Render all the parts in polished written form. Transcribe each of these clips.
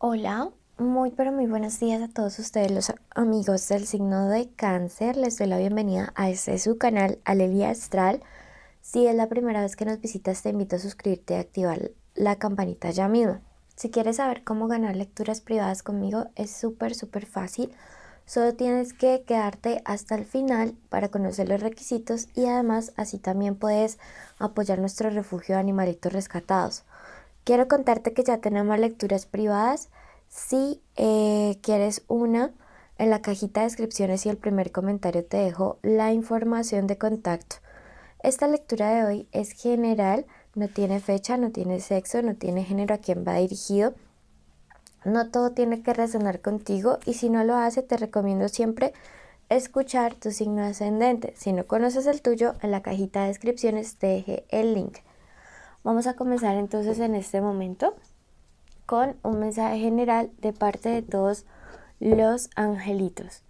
Hola, muy pero muy buenos días a todos ustedes los amigos del signo de Cáncer. Les doy la bienvenida a este su canal Alelia Astral. Si es la primera vez que nos visitas, te invito a suscribirte y activar la campanita ya mismo. Si quieres saber cómo ganar lecturas privadas conmigo, es súper fácil. Solo tienes que quedarte hasta el final para conocer los requisitos y además así también puedes apoyar nuestro refugio de animalitos rescatados. Quiero contarte que ya tenemos lecturas privadas. Si quieres una, en la cajita de descripciones y el primer comentario te dejo la información de contacto. Esta lectura de hoy es general, no tiene fecha, no tiene sexo, no tiene género a quién va dirigido. No todo tiene que resonar contigo y si no lo hace, te recomiendo siempre escuchar tu signo ascendente. Si no conoces el tuyo, en la cajita de descripciones te dejé el link. Vamos a comenzar entonces en este momento con un mensaje general de parte de todos los angelitos.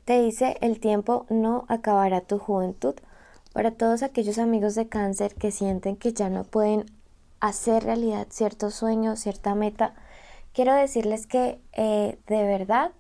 Te dice: el tiempo no acabará tu juventud. Para todos aquellos amigos de Cáncer que sienten que ya no pueden hacer realidad cierto sueño, cierta meta, quiero decirles que de verdad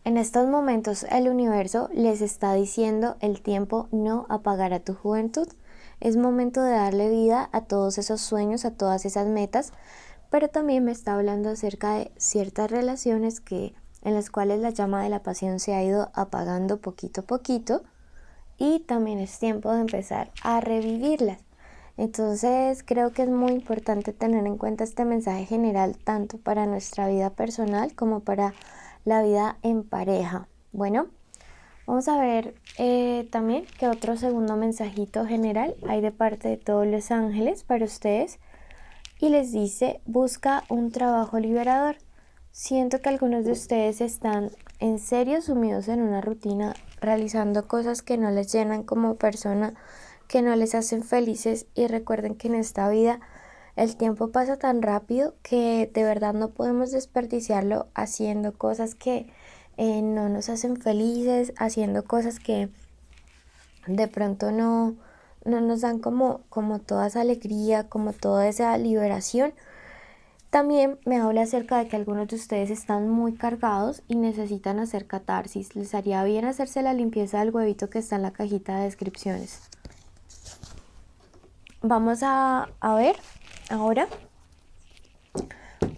en estos momentos el universo les está diciendo: el tiempo no apagará tu juventud. Es momento de darle vida a todos esos sueños, a todas esas metas, pero también me está hablando acerca de ciertas relaciones en las cuales la llama de la pasión se ha ido apagando poquito a poquito y también es tiempo de empezar a revivirlas. Entonces creo que es muy importante tener en cuenta este mensaje general tanto para nuestra vida personal como para la vida en pareja. Bueno, vamos a ver también qué otro segundo mensajito general hay de parte de todos los ángeles para ustedes. Y les dice: busca un trabajo liberador. Siento que algunos de ustedes están en serio sumidos en una rutina, realizando cosas que no les llenan como persona, que no les hacen felices, y recuerden que en esta vida el tiempo pasa tan rápido que de verdad no podemos desperdiciarlo haciendo cosas que no nos hacen felices, haciendo cosas que de pronto no nos dan como toda esa alegría, como toda esa liberación. También me habla acerca de que algunos de ustedes están muy cargados y necesitan hacer catarsis. Les haría bien hacerse la limpieza del huevito que está en la cajita de descripciones. Vamos a ver ahora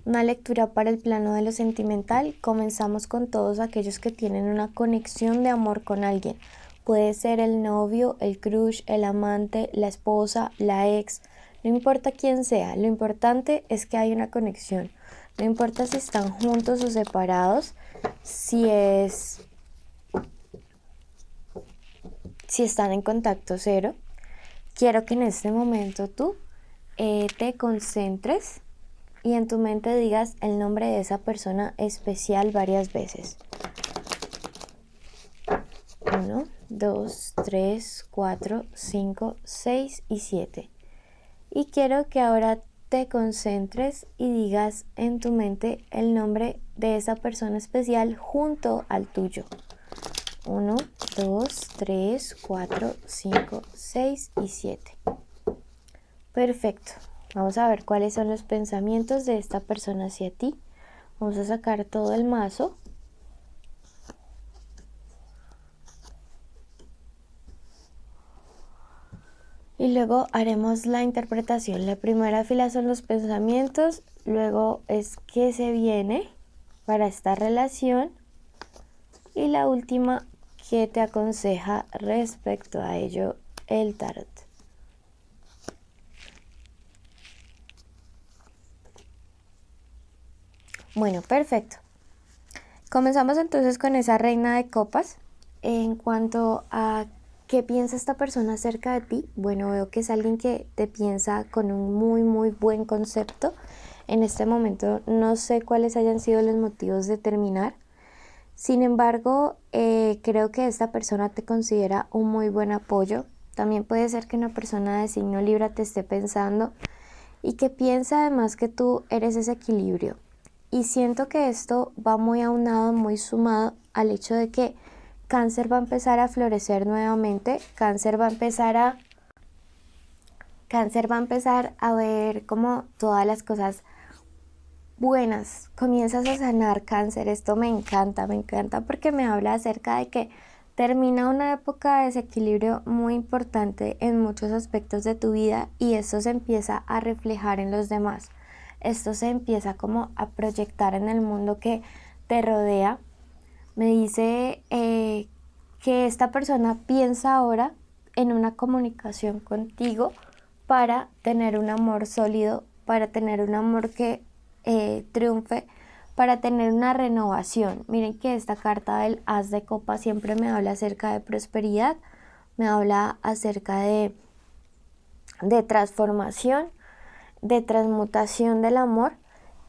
una lectura para el plano de lo sentimental. Comenzamos con todos aquellos que tienen una conexión de amor con alguien. Puede ser el novio, el crush, el amante, la esposa, la ex. No importa quién sea, lo importante es que hay una conexión. No importa si están juntos o separados, si están en contacto cero. Quiero que en este momento tú te concentres y en tu mente digas el nombre de esa persona especial varias veces. 1, 2, 3, 4, 5, 6 y 7. Y quiero que ahora te concentres y digas en tu mente el nombre de esa persona especial junto al tuyo. 1, 2, 3, 4, 5, 6 y 7. Perfecto. Vamos a ver cuáles son los pensamientos de esta persona hacia ti. Vamos a sacar todo el mazo. Y luego haremos la interpretación. La primera fila son los pensamientos, luego es qué se viene para esta relación y la última, qué te aconseja respecto a ello el tarot. Bueno, perfecto. Comenzamos entonces con esa reina de copas. En cuanto a qué piensa esta persona acerca de ti, bueno, veo que es alguien que te piensa con un muy buen concepto. En este momento no sé cuáles hayan sido los motivos de terminar. Sin embargo, creo que esta persona te considera un muy buen apoyo. También puede ser que una persona de signo Libra te esté pensando y que piensa además que tú eres ese equilibrio. Y siento que esto va muy aunado, muy sumado al hecho de que Cáncer va a empezar a florecer nuevamente. Cáncer va a empezar a ver como todas las cosas Buenas, comienzas a sanar cáncer. Esto me encanta porque me habla acerca de que termina una época de desequilibrio muy importante en muchos aspectos de tu vida y esto se empieza a reflejar en los demás. Esto se empieza como a proyectar en el mundo que te rodea. Me dice que esta persona piensa ahora en una comunicación contigo para tener un amor sólido, para tener un amor que triunfe, para tener una renovación. Miren que esta carta del As de Copa siempre me habla acerca de prosperidad, me habla acerca de transformación, de transmutación del amor.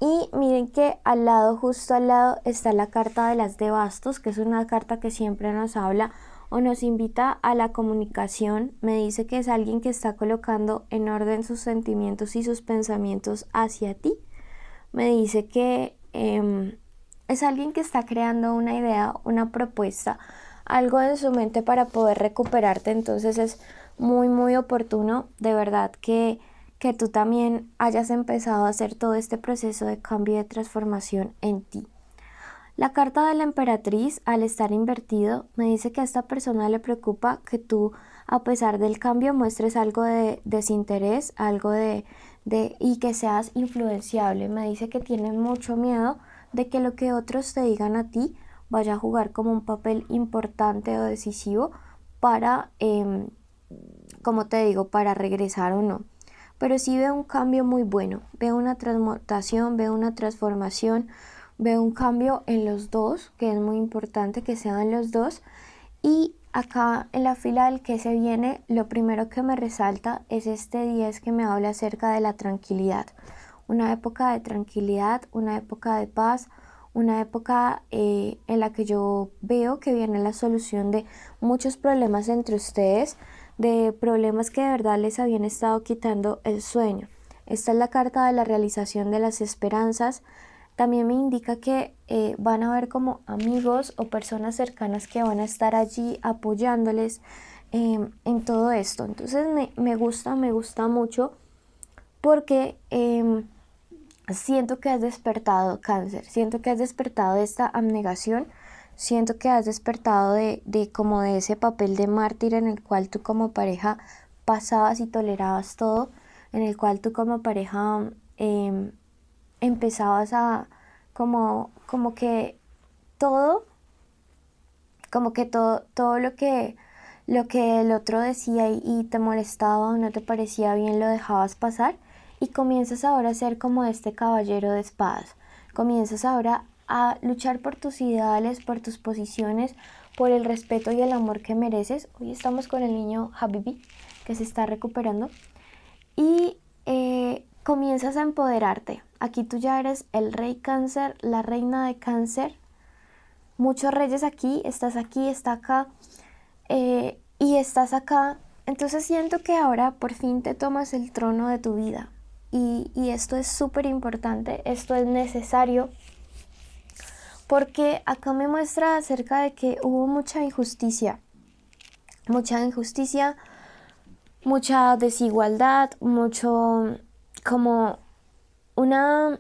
Y miren que al lado, justo al lado, está la carta de las de bastos, que es una carta que siempre nos habla o nos invita a la comunicación. Me dice que es alguien que está colocando en orden sus sentimientos y sus pensamientos hacia ti. Me dice que es alguien que está creando una idea, una propuesta, algo en su mente para poder recuperarte. Entonces es muy oportuno, de verdad, que tú también hayas empezado a hacer todo este proceso de cambio y de transformación en ti. La carta de la emperatriz, al estar invertido, me dice que a esta persona le preocupa que tú, a pesar del cambio, muestres algo de desinterés, algo y que seas influenciable. Me dice que tiene mucho miedo de que lo que otros te digan a ti vaya a jugar como un papel importante o decisivo para, como te digo, para regresar o no. Pero sí veo un cambio muy bueno, veo una transmutación, veo una transformación, veo un cambio en los dos, que es muy importante que sean los dos. Y acá en la fila del que se viene, lo primero que me resalta es este 10 que me habla acerca de la tranquilidad. Una época de tranquilidad, una época de paz, una época en la que yo veo que viene la solución de muchos problemas entre ustedes, de problemas que de verdad les habían estado quitando el sueño. Esta es la carta de la realización de las esperanzas. También me indica que van a haber como amigos o personas cercanas que van a estar allí apoyándoles en todo esto. Entonces me gusta mucho porque siento que has despertado cáncer, siento que has despertado de esta abnegación, siento que has despertado de como de ese papel de mártir en el cual tú como pareja pasabas y tolerabas todo, en el cual tú como pareja empezabas a como que todo, todo lo que el otro decía y te molestaba o no te parecía bien lo dejabas pasar y comienzas ahora a ser como este caballero de espadas. Comienzas ahora a luchar por tus ideales, por tus posiciones, por el respeto y el amor que mereces. Hoy estamos con el niño Habibi, que se está recuperando. Y comienzas a empoderarte. Aquí tú ya eres el rey cáncer, la reina de cáncer. Muchos reyes aquí, está acá y estás acá. Entonces siento que ahora por fin te tomas el trono de tu vida. Y esto es súper importante, esto es necesario, porque acá me muestra acerca de que hubo mucha injusticia, mucha desigualdad, mucho como una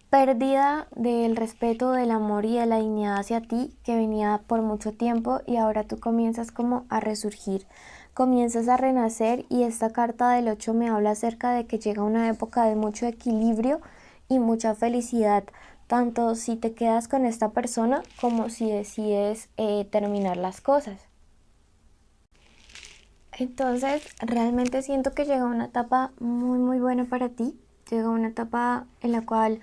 pérdida del respeto, del amor y de la dignidad hacia ti que venía por mucho tiempo y ahora tú comienzas como a resurgir, comienzas a renacer y esta carta del 8 me habla acerca de que llega una época de mucho equilibrio y mucha felicidad, tanto si te quedas con esta persona como si decides terminar las cosas. Entonces, realmente siento que llega una etapa muy buena para ti, llega una etapa en la cual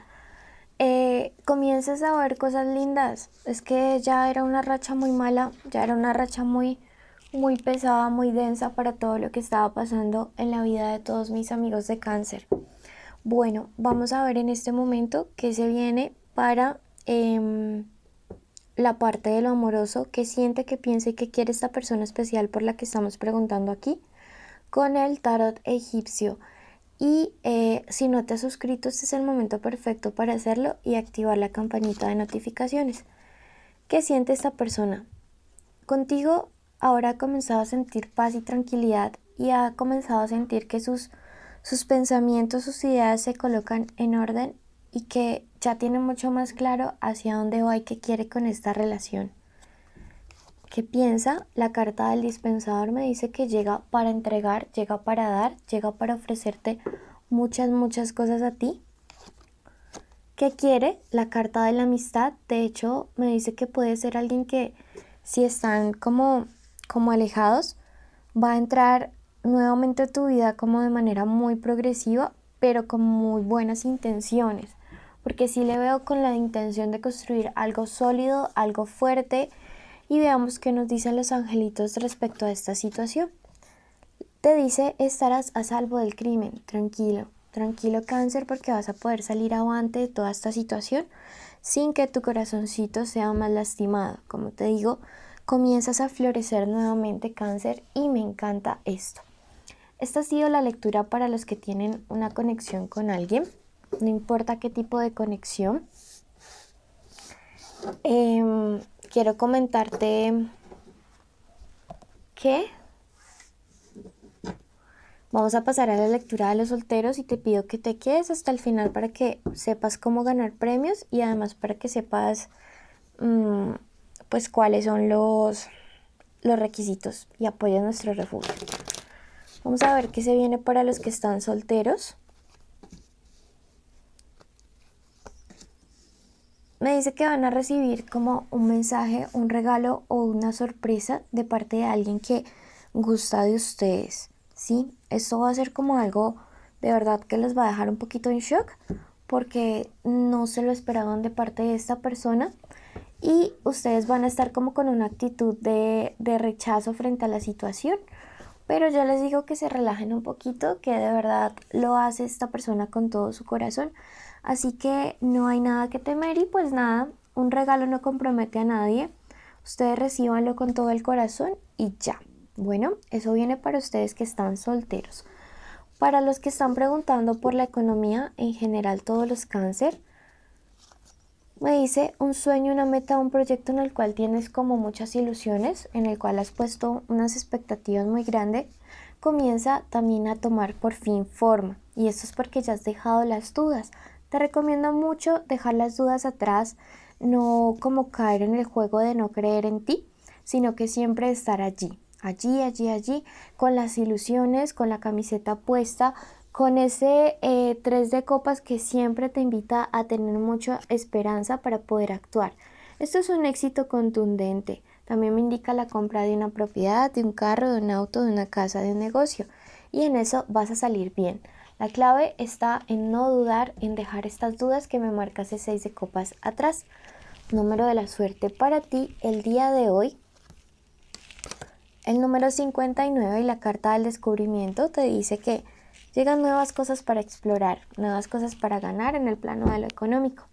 comienzas a ver cosas lindas. Es que ya era una racha muy mala, ya era una racha muy pesada, muy densa para todo lo que estaba pasando en la vida de todos mis amigos de cáncer. Bueno, vamos a ver en este momento qué se viene para la parte de lo amoroso, qué siente, qué piensa y qué quiere esta persona especial por la que estamos preguntando aquí con el tarot egipcio. Y si no te has suscrito, este es el momento perfecto para hacerlo y activar la campanita de notificaciones. ¿Qué siente esta persona? Contigo ahora ha comenzado a sentir paz y tranquilidad y ha comenzado a sentir que sus pensamientos, sus ideas se colocan en orden y que ya tiene mucho más claro hacia dónde va y qué quiere con esta relación. ¿Qué piensa? La carta del dispensador me dice que llega para entregar, llega para dar, llega para ofrecerte muchas cosas a ti. ¿Qué quiere? La carta de la amistad. De hecho, me dice que puede ser alguien que, si están como alejados, va a entrar nuevamente a tu vida como de manera muy progresiva, pero con muy buenas intenciones. Porque sí le veo con la intención de construir algo sólido, algo fuerte. Y veamos qué nos dicen los angelitos respecto a esta situación. Te dice, estarás a salvo del crimen, tranquilo. Tranquilo, Cáncer, porque vas a poder salir avante de toda esta situación sin que tu corazoncito sea más lastimado. Como te digo, comienzas a florecer nuevamente, Cáncer, y me encanta esto. Esta ha sido la lectura para los que tienen una conexión con alguien, no importa qué tipo de conexión. Quiero comentarte que vamos a pasar a la lectura de los solteros y te pido que te quedes hasta el final para que sepas cómo ganar premios y además para que sepas pues cuáles son los requisitos y apoyes nuestro refugio. Vamos a ver qué se viene para los que están solteros. Me dice que van a recibir como un mensaje, un regalo o una sorpresa de parte de alguien que gusta de ustedes, ¿sí? Esto va a ser como algo de verdad que los va a dejar un poquito en shock porque no se lo esperaban de parte de esta persona y ustedes van a estar como con una actitud de rechazo frente a la situación. Pero yo les digo que se relajen un poquito, que de verdad lo hace esta persona con todo su corazón. Así que no hay nada que temer y pues nada, un regalo no compromete a nadie. Ustedes recíbanlo con todo el corazón y ya. Bueno, eso viene para ustedes que están solteros. Para los que están preguntando por la economía, en general todos los cáncer, me dice un sueño, una meta, un proyecto en el cual tienes como muchas ilusiones, en el cual has puesto unas expectativas muy grandes, comienza también a tomar por fin forma. Y esto es porque ya has dejado las dudas. Te recomiendo mucho dejar las dudas atrás, no como caer en el juego de no creer en ti, sino que siempre estar allí, con las ilusiones, con la camiseta puesta, con ese 3 de copas que siempre te invita a tener mucha esperanza para poder actuar. Esto es un éxito contundente. También me indica la compra de una propiedad, de un carro, de un auto, de una casa, de un negocio. Y en eso vas a salir bien. La clave está en no dudar, en dejar estas dudas que me marca ese 6 de copas atrás. Número de la suerte para ti el día de hoy. El número 59 y la carta del descubrimiento te dice que llegan nuevas cosas para explorar, nuevas cosas para ganar en el plano de lo económico.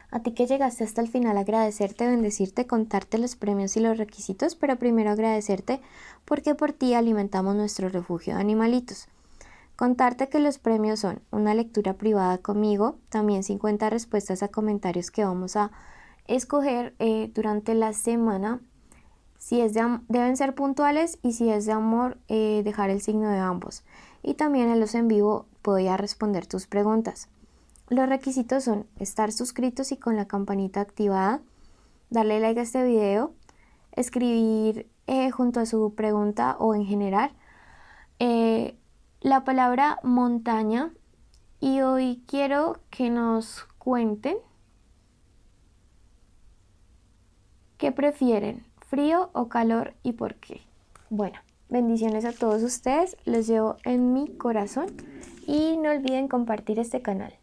A ti que llegaste hasta el final, agradecerte, bendecirte, contarte los premios y los requisitos, pero primero agradecerte porque por ti alimentamos nuestro refugio de animalitos. Contarte que los premios son una lectura privada conmigo, también 50 respuestas a comentarios que vamos a escoger durante la semana. Si es deben ser puntuales y si es de amor, dejar el signo de ambos. Y también en los en vivo voy a responder tus preguntas. Los requisitos son estar suscritos y con la campanita activada, darle like a este video, escribir junto a su pregunta o en general la palabra montaña. Y hoy quiero que nos cuenten qué prefieren, frío o calor y por qué. Bueno, bendiciones a todos ustedes, los llevo en mi corazón y no olviden compartir este canal.